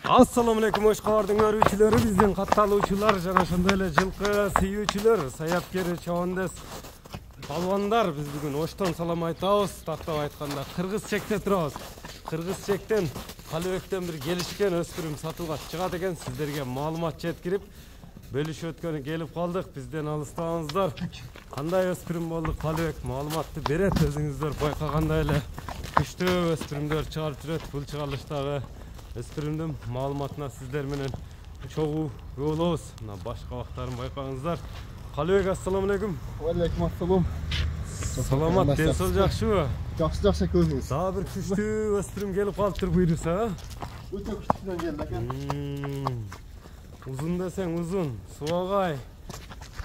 Assalamu alaikum Oşqabardın örgüçülері, bizden kattalıuçular, жана ошондой эле жылкы сүйүүчүлөр, саяпкер, чабандас, балбандар. Биз бүгүн Оштон салам айтабыз. Тактап айтканда Кыргыз чекте турабыз. Кыргыз чектен Калыбектен бир келишкен өспүрүм сатууга чыгат экен. Сиздерге маалымат жеткирип, бөлүшүп өткөнү келип калдык. Бизден алыстабаңыздар. Кандай өспүрүм болду? Калыбек маалыматты берет. Өзүңүздөр байкагандай эле күчтүү өспүрүмдөр чыгарып жүрөт. Бул чыгарылыштагы өспүрүмдүн маалыматына сиздер менен чогуу болобуз. Мына баш кабактарын байкаңыздар. Калыбек, ассаламу алейкум. Алейкум ассалам. Саламат, денсол жакшыбы? Жакшы көрүңүз. Дагы бир күчтүү өспүрүм келип калыптыр буйруса. Өтө күчтүүнөн келди экен. Узун десең узун, субагай.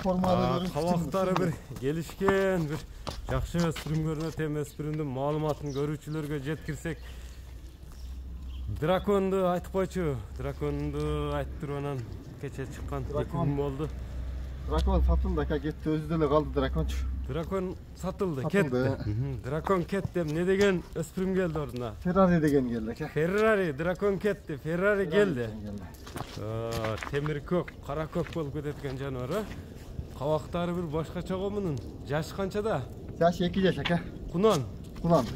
Формалары кабактары бир келишкен, бир жакшы өспүрүм көрүнөт. Эми өспүрүмдүн маалыматын көрүүчүлөргө жеткирсек, драконду айтып койчу. Драконду айтып туруп анан кече чыккан 2 күн болду. Дракон сатылды, кетти, өзү деле калды дракончу. Дракон сатылды, кетти. Дракон кетти. Не деген өспүрүм келди ордуна? Феррари деген келди экен. Феррари, дракон кетти, Феррари келди. Темир көк, кара көк болуп кетет экен жаныбар. Кабактары бир башкача го мунун. Жашы канчада? Жашы 2 жаш экен. Кунан. Кунан.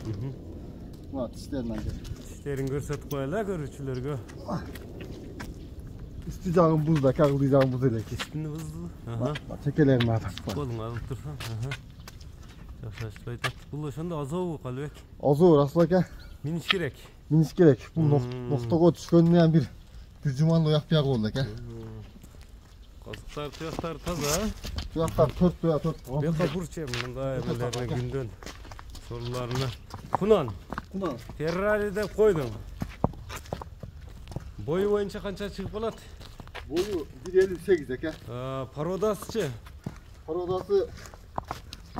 Мына тиштеринен кел. Тиштерин көрсөтүп коелу көрүүчүлөргө. Üstü jagın buzda, kağıdı jagın buz elek. Üstünü buzdu. Çekelerini atıp. Kolun alıp dursan. Yaşaşlı aytat. Бұл ошондо азабы Калыбек. Азабы расыл экен. Миниш керек. Миниш керек. Бул ноктого түшкөнүнөн бир жуман уяк бияк болду экен. Казыктар, туяктар таза. Туяктар 4 туя 4. Бека бурчем мындай эмелерин күндөн сорларына. Кунан. Кунан. Феррари деп койдуң. Бою боюнча канча чыгып калат? Boyu 1.58 eкен. Parodasычы? Parodası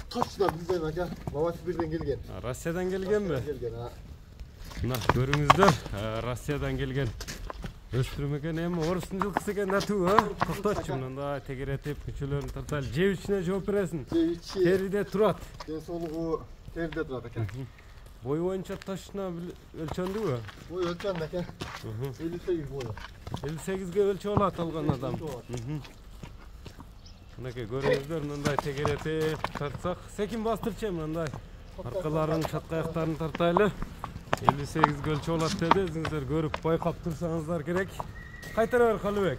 taşla bizden eкен. Babası birden gelgen. Россиядан келген бе? Gelgen ha. Мына көрүңүздөр, Россиядан келген өспүрүм экен. Эми орустун жылкысы экен да туу, токтотчу мындай тегеретип күчөлөрүн тарталы. Жебичине жооп бересиң. Териде турат. Денсаулыгы teride турат eкен. Boy boyunca taşına ölçöndü. Boy ölçöndü eкен. 58 boyu. 58'ge ölçü olat algan adam. Mınakay görüңүздөр, мындай тегеретип тартсак, секин бастырчы мындай. Аркаларын, чатка аяктарын тартайлы. 58 ölçü olat dedi. Өзүңүздөр көрүп байкап турсаңыздар керек. Кайтара бер Калыбек.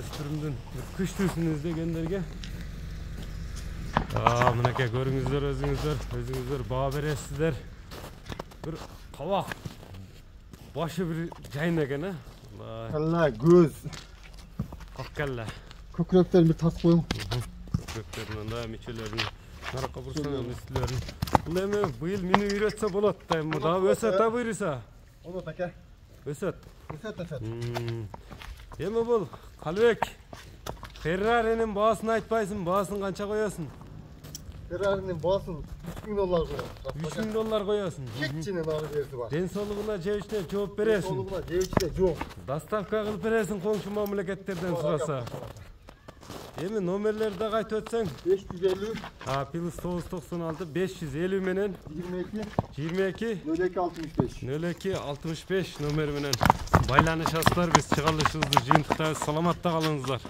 Өспүрүмдүн күчтүүсүн издегендерге. Мынакай көрүңүздөр, өзүңүздөр баа бересиздер. Бир кабак başı bir жайын экен, Калла, göz. Каккалла. Kökreklerini bir tas koyun. Kökreklerini da miçelerini. Naraka bursanın üstlerini. Бұл эми быйыл мени үйрөтсө болот да, эми дагы өсөт да буйруса. Болот экен. Өсөт. Өсөт. Эми бул Калыбек, Ферраринин баасын айтпайсың, баасын канча коесуң? Ferrari'nin bağısını $3000 koyuyor. $3000 koyuyorsun. Keççinin ağrı verisi var. Densoluguna, cevişine cevap veresin. Densoluguna, cevişine cevap. Dastavka kılıp veresin komşu memleketlerden sırasa. Emin nomerleri de kayıt ötsen. 550. Plus 996 550 menen. 22. 02 65. 02 65 nomer menen. Baylanış aslar biz çıkarılışınızı jıyıntıkta salamatта kalыңызlar.